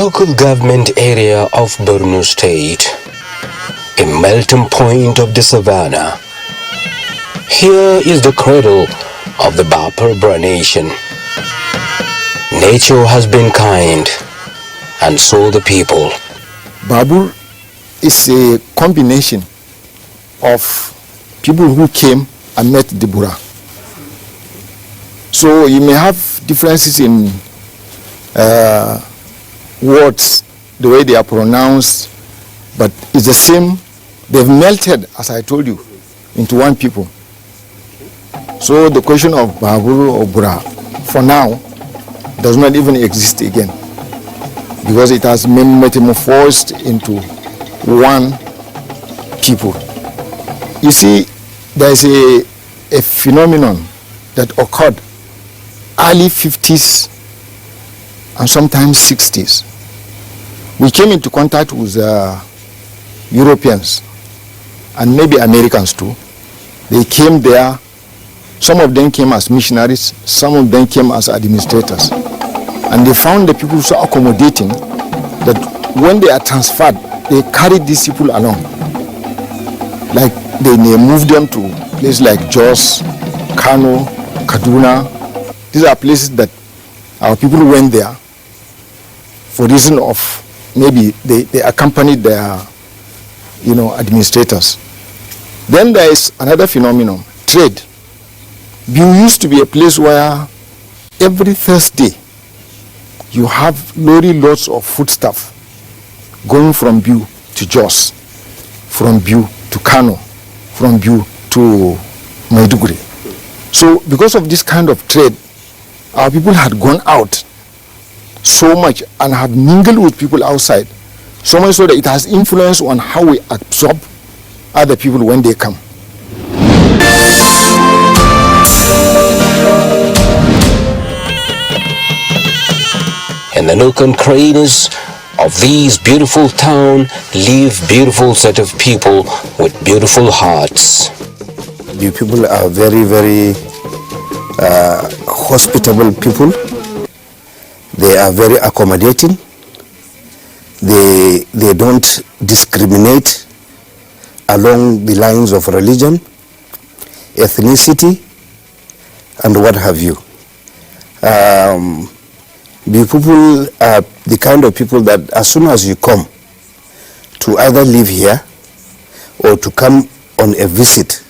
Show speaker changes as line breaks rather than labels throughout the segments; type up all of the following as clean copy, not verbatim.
Local government area of Borno State, a melting point of the savannah. Here is the cradle of the Baparbra nation. Nature has been kind, and so the people.
Babur is a combination of people who came and met the Bura. So you may have differences in words, the way they are pronounced, but it's the same. They've melted, as I told you, into one people. So the question of Babur or Bura, for now, does not even exist again, because it has been metamorphosed into one people. You see, there is a phenomenon that occurred early 50s and sometimes 60s. We came into contact with Europeans and maybe Americans too. They came there. Some of them came as missionaries, some of them came as administrators. And they found the people so accommodating that when they are transferred, they carried these people along. Like they moved them to places like Jos, Kano, Kaduna. These are places that our people went there for reason of maybe they accompanied their, administrators. Then there is another phenomenon, trade. Biu used to be a place where every Thursday you have loads of foodstuff going from Biu to Jos, from Biu to Kano, from Biu to Maiduguri. So because of this kind of trade, our people had gone out so much and had mingled with people outside, so much so that it has influence on how we absorb other people when they come.
In the nook and crannies of these beautiful town live beautiful set of people with beautiful hearts.
The people are very, very hospitable people. They are very accommodating. They don't discriminate along the lines of religion, ethnicity, and what have you. The people are the kind of people that as soon as you come to either live here or to come on a visit,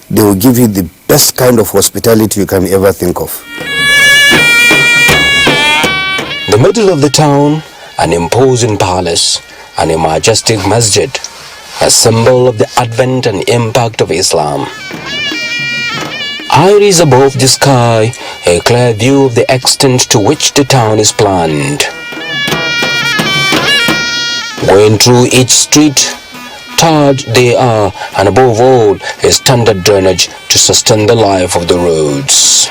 they will give you the best kind of hospitality you can ever think of.
The middle of the town, an imposing palace and a majestic masjid, a symbol of the advent and impact of Islam. Iris above the sky, a clear view of the extent to which the town is planned. Going through each street, tarred they are, and above all, a standard drainage to sustain the life of the roads.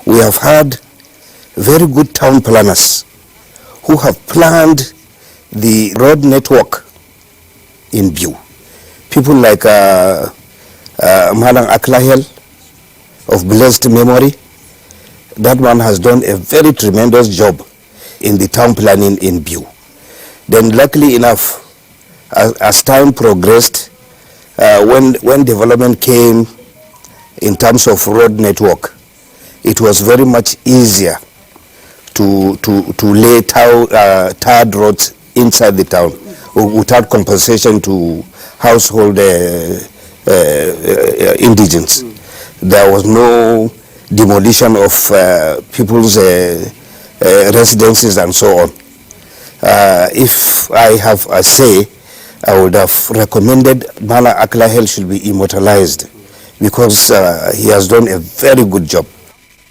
We have had very good town planners who have planned the road network in Biu. People like Malang Aklahel of blessed memory. That one has done a very tremendous job in the town planning in Biu. Then luckily enough, as time progressed, when development came in terms of road network, it was very much easier to lay tarred roads inside the town without compensation to household indigents. There was no demolition of people's residences and so on. If I have a say, I would have recommended Mala Aklahel should be immortalized because he has done a very good job.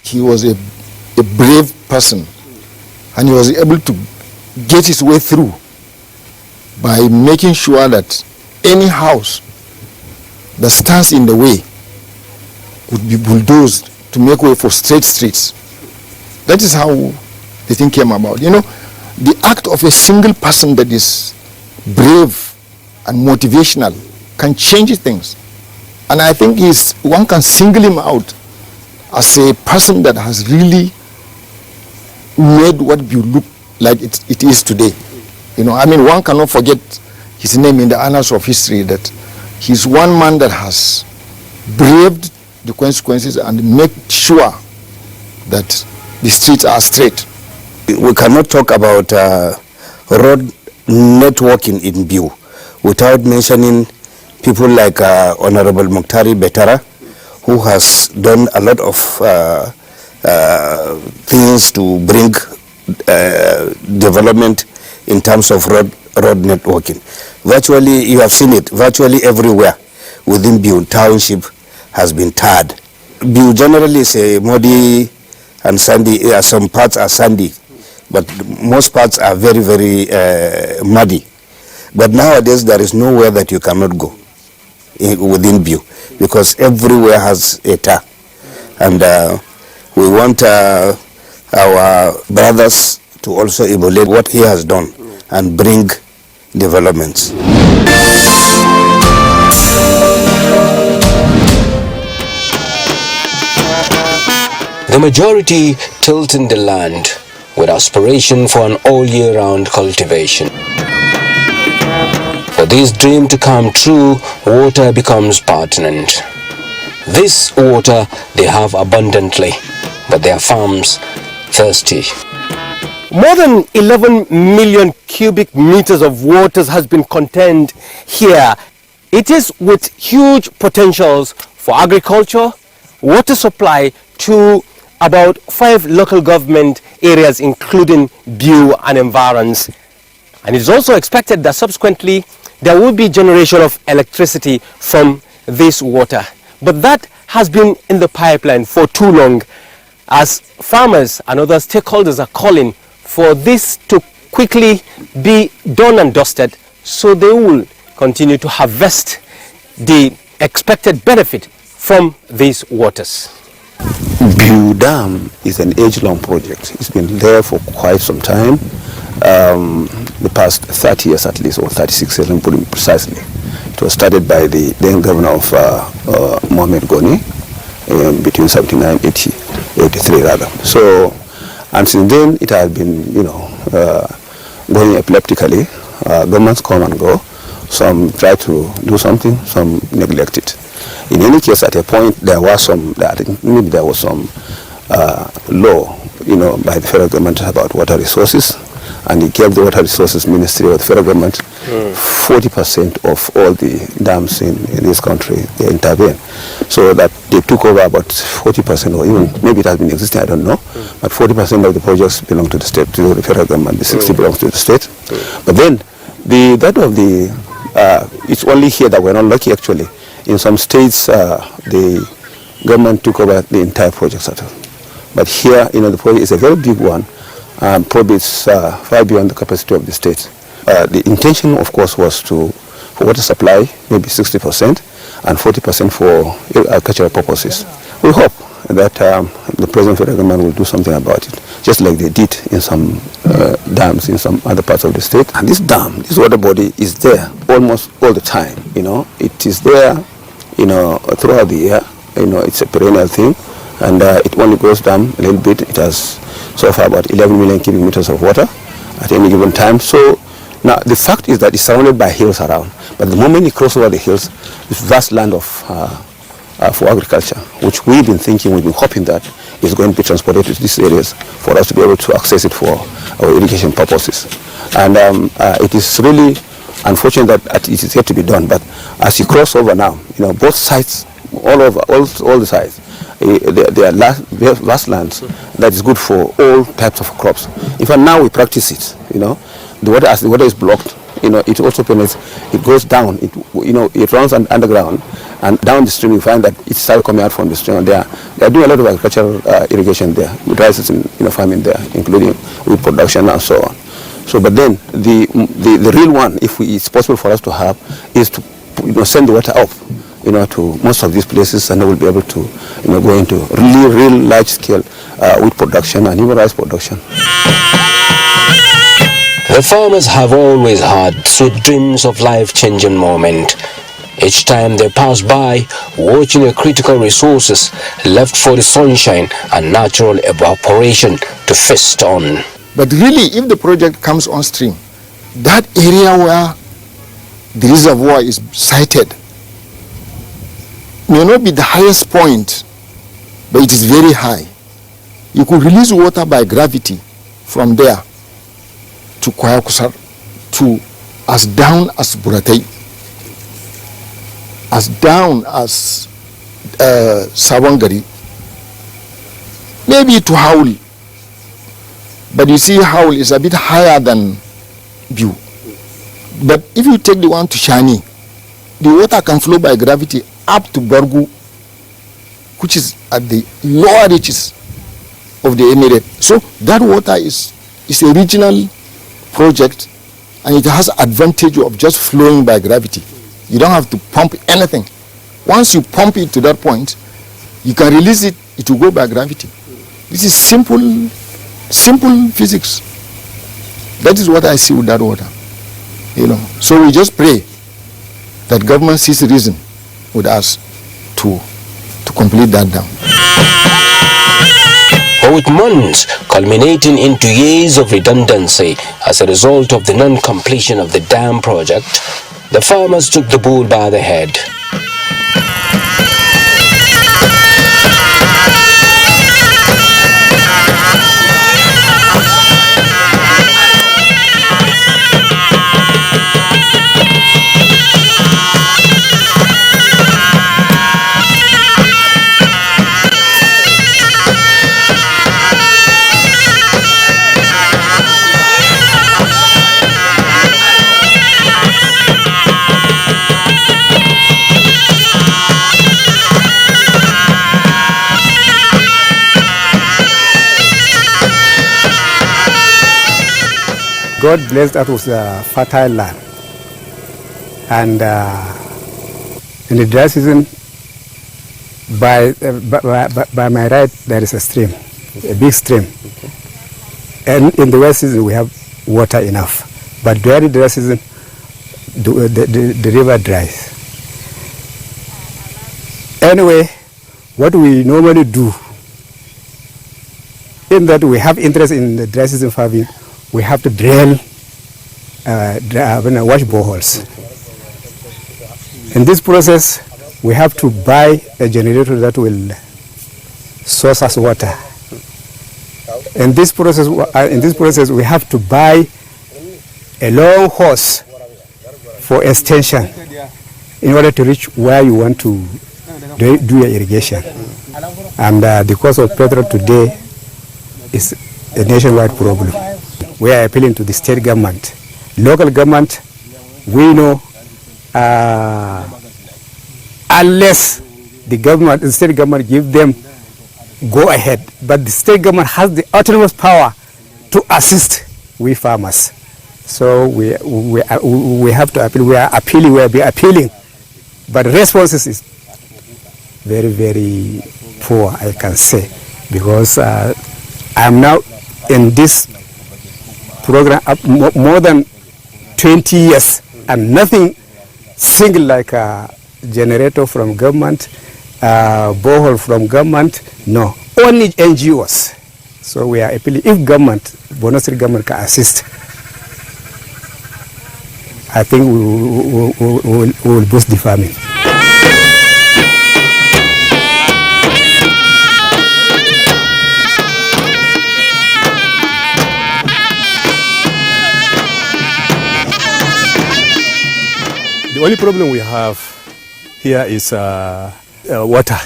He was a brave person, and he was able to get his way through by making sure that any house that stands in the way would be bulldozed to make way for straight streets. That is how the thing came about. You know, the act of a single person that is brave and motivational can change things. And I think one can single him out as a person that has really made what you look like it is today. You know, I mean, one cannot forget his name in the annals of history, that he's one man that has braved the consequences and made sure that the streets are straight.
We cannot talk about road networking in Biu without mentioning people like Honorable Mukhtari Betara, who has done a lot of things to bring development in terms of road networking. Virtually, you have seen it, virtually everywhere within Biu Township has been tarred. Biu generally is a muddy and sandy, some parts are sandy, but most parts are very, very muddy. But nowadays there is nowhere that you cannot go within Biu, because everywhere has a tar. And we want our brothers to also emulate what he has done and bring developments.
The majority tilting the land with aspiration for an all-year-round cultivation. For this dream to come true, water becomes pertinent. This water they have abundantly, but their farms thirsty.
More than 11 million cubic meters of waters has been contained here. It is with huge potentials for agriculture, water supply to about 5 local government areas, including Biu and environs. And it is also expected that subsequently there will be generation of electricity from this water. But that has been in the pipeline for too long, as farmers and other stakeholders are calling for this to quickly be done and dusted, so they will continue to harvest the expected benefit from these waters.
Biu Dam is an age-long project. It's been there for quite some time, the past 30 years at least, or 36 years, to put it precisely. It was started by the then governor of Mohamed Goni between 79 80, 83 rather. So, and since then it has been, going epileptically. Governments come and go. Some try to do something, some neglect it. In any case, at a point there was some, I think maybe there was some law, by the federal government about water resources, and it gave the Water Resources Ministry of the federal government 40% of all the dams in this country. They intervene, so that they took over about 40%, or even maybe it has been existing, I don't know, but 40% of the projects belong to the state, to the federal government. The 60 belongs to the state. But then it's only here that we're not lucky actually. In some states, the government took over the entire project. But here, the project is a very big one. Probably it's far beyond the capacity of the state. The intention, of course, was for water supply, maybe 60%, and 40% for agricultural purposes. We hope that the present federal government will do something about it, just like they did in some dams in some other parts of the state. And this dam, this water body, is there almost all the time. It is there, throughout the year. It's a perennial thing, and it only goes down a little bit. It has so far about 11 million cubic meters of water at any given time. So now the fact is that it's surrounded by hills around, but the moment you cross over the hills, this vast land for agriculture, which we've been hoping that is going to be transported to these areas for us to be able to access it for our irrigation purposes. And it is really unfortunate that it is yet to be done. But as you cross over now, both sides, all over, all the sides, they are vast lands that is good for all types of crops. In fact, now we practice it. The water, as the water is blocked, it also penetrates. It goes down. It runs underground, and down the stream you find that it starts coming out from the stream. And they are doing a lot of agricultural irrigation there, with rice in farming there, including wheat production and so on. So, but then the real one, if it's possible for us to have, is to send the water up, to most of these places, and they will be able to go into real large scale wheat production and even rice production.
The farmers have always had sweet dreams of life-changing moment. Each time they pass by, watching the critical resources left for the sunshine and natural evaporation to feast on.
But really, if the project comes on stream, that area where the reservoir is sited may not be the highest point, but it is very high. You could release water by gravity from there to Kwayakusar, to as down as Buratai, as down as Sabangari, maybe to Haul. But you see, Haul is a bit higher than Biu. But if you take the one to Shani, the water can flow by gravity up to Borgu, which is at the lower reaches of the emirate. So that water is a regional project, and it has advantage of just flowing by gravity. You don't have to pump anything. Once you pump it to that point, you can release it, it will go by gravity. This is simple physics. That is what I see with that water. So we just pray that government sees reason with us to complete that dam.
But with months culminating into years of redundancy as a result of the non-completion of the dam project, the farmers took the bull by the head.
God blessed us with a fertile land, and in the dry season, by my right, there is a stream, a big stream, and in the wet season we have water enough, but during the dry season the river dries. Anyway, what we normally do, in that we have interest in the dry season farming, we have to drill, wash boreholes. In this process, we have to buy a generator that will source us water. In this process, we have to buy a long hose for extension in order to reach where you want to do your irrigation. And the cost of petrol today is a nationwide problem. We are appealing to the state government. Local government, we know, unless the state government give them go ahead, but the state government has the autonomous power to assist we farmers. So we have to appeal. We are appealing, but responses is very, very poor, I can say, because I am now in this program more than 20 years, and nothing single like a generator from government, borehole from government, no, only NGOs. So we are appealing, if government, Borno State government can assist, I think we will boost the farming.
The only problem we have here is water.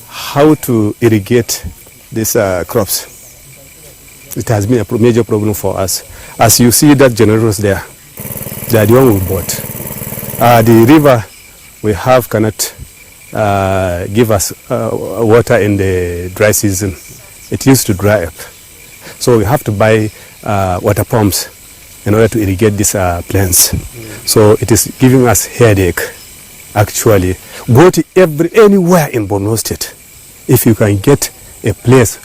How to irrigate these crops. It has been a major problem for us. As you see that generators there, They are the one we bought. The river we have cannot give us water in the dry season. It used to dry up. So we have to buy water pumps in order to irrigate these plants. So it is giving us headache, actually. Go to anywhere in Borno State. If you can get a place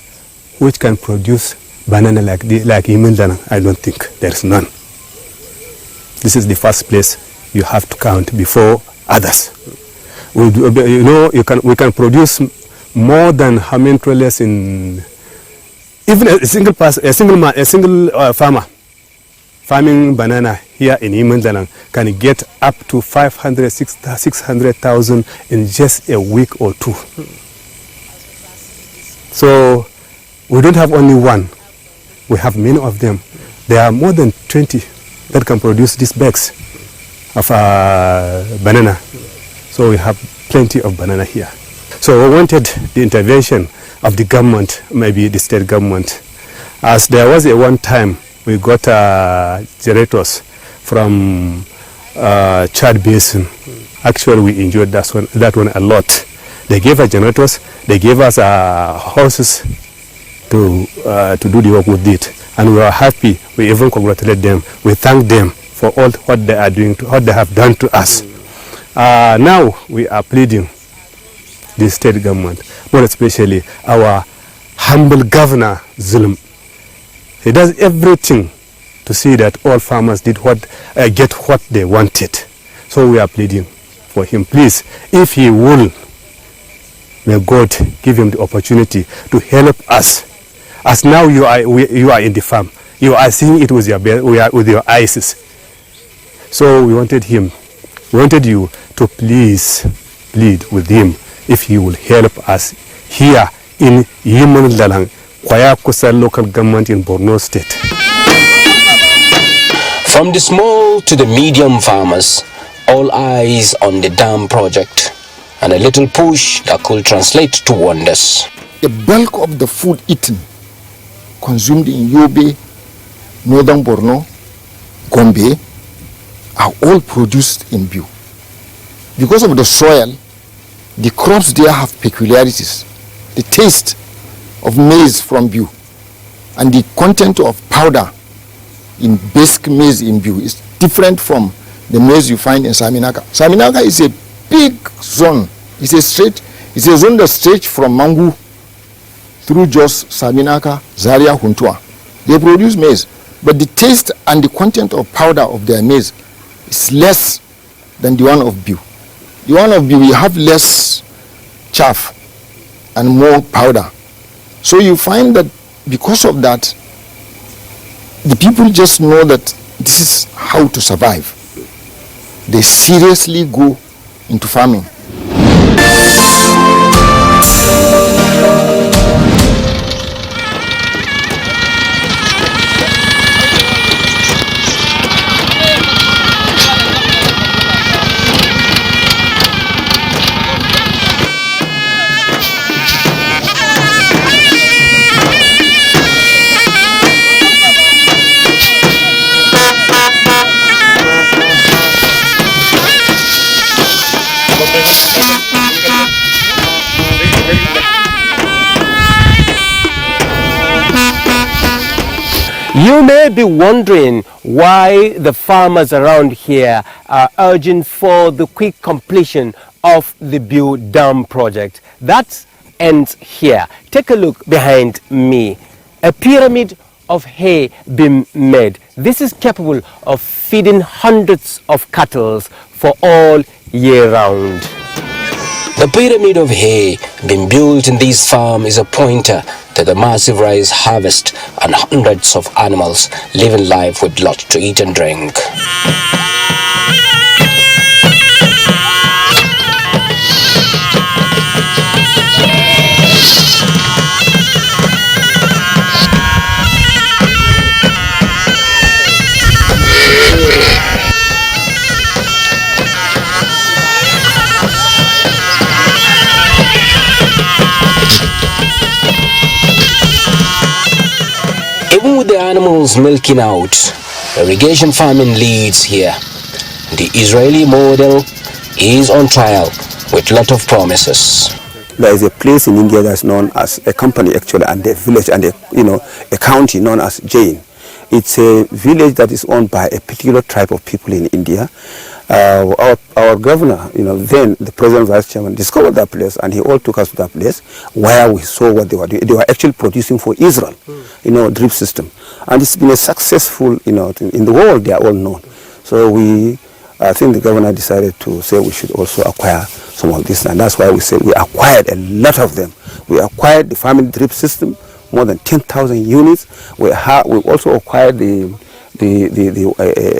which can produce banana like Imildanang, I don't think there's none. This is the first place you have to count before others. We can produce more than how many trailers in even a single farmer farming banana here in Imildanang can get up to 600,000 in just a week or two. So we don't have only one. We have many of them. There are more than 20 that can produce these bags of banana. So we have plenty of banana here. So we wanted the intervention of the government, maybe the state government. As there was a one time we got generators from Chad Basin. Actually we enjoyed that one a lot. They gave us generators, they gave us horses to do the work with it. And we were happy. We even congratulated them. We thank them for all what they are doing, what they have done to us. Now we are pleading the state government, more especially our humble governor, Zulum. He does everything to see that all farmers get what they wanted. So we are pleading for him. Please, if he will, may God give him the opportunity to help us. As now you are in the farm, you are seeing it with your eyes. So we wanted you to please plead with him if he will help us here in Imildanang, Kwayakusa local government in Borno State.
From the small to the medium farmers, all eyes on the dam project, and a little push that could translate to wonders.
The bulk of the food eaten, consumed in Yobe, Northern Borno, Gombe, are all produced in Biu. Because of the soil, the crops there have peculiarities. The taste of maize from Biu and the content of powder in basic maize in Biu is different from the maize you find in Saminaka. Saminaka is a big zone. It's a zone that stretches from Mangu through Jos, Saminaka, Zaria, Huntua. They produce maize, but the taste and the content of powder of their maize is less than the one of Biu. The one of Biu, you have less chaff and more powder. So you find that because of that, the people just know that this is how to survive. They seriously go into farming.
You may be wondering why the farmers around here are urging for the quick completion of the Biu Dam project. That ends here. Take a look behind me. A pyramid of hay being made. This is capable of feeding hundreds of cattle for all year round.
The pyramid of hay being built in this farm is a pointer to the massive rice harvest and hundreds of animals living life with lots to eat and drink. Even with the animals milking out, irrigation farming leads here. the Israeli model is on trial with lot of promises.
There is a place in India that's known as a company actually, and a village and a county known as Jain. It's a village that is owned by a particular tribe of people in India. Our governor, then the president vice chairman, discovered that place, and he all took us to that place where we saw what they were doing. They were actually producing for Israel, drip system, and it's been a successful, in the world they are all known. So I think the governor decided to say we should also acquire some of this, and that's why we said we acquired a lot of them. We acquired the family drip system, more than 10,000 units. We also acquired the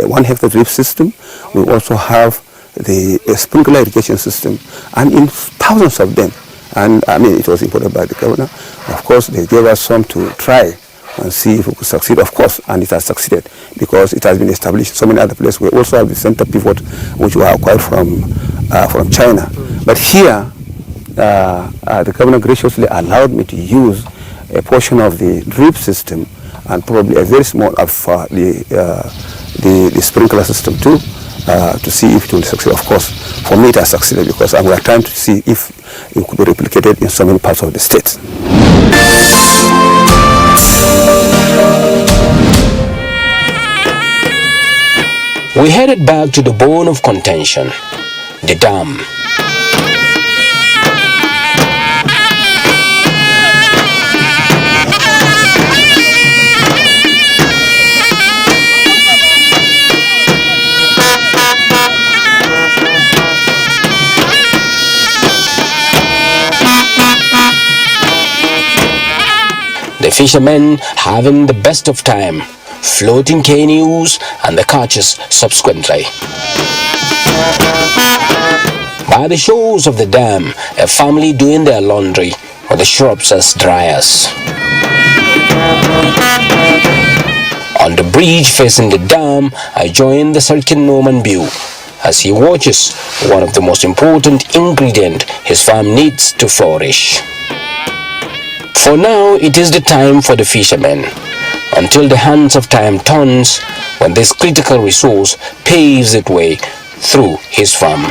1 hectare drip system. We also have the sprinkler irrigation system, and in thousands of them. And I mean, it was imported by the governor. Of course, they gave us some to try and see if we could succeed, of course, and it has succeeded because it has been established in so many other places. We also have the center pivot, which we acquired from China. But here, the governor graciously allowed me to use a portion of the drip system and probably a very small of the sprinkler system too, to see if it will succeed. Of course, for me it has succeeded because we are trying to see if it could be replicated in so many parts of the state.
We headed back to the bone of contention, the dam. The fishermen having the best of time, floating canoes and the catches subsequently. By the shores of the dam, a family doing their laundry with the shrubs as dryers. On the bridge facing the dam, I join the Sultan Norman view as he watches one of the most important ingredients his farm needs to flourish. For now, it is the time for the fishermen, until the hands of time turns when this critical resource paves its way through his farm.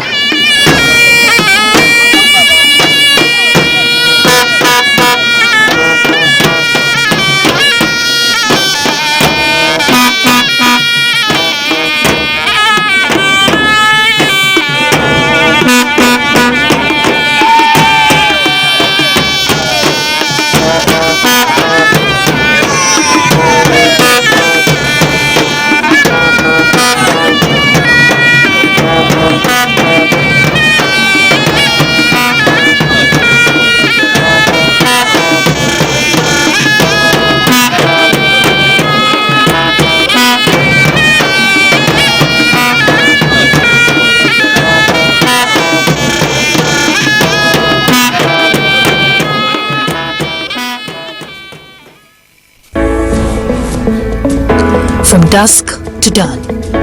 From dusk to dawn,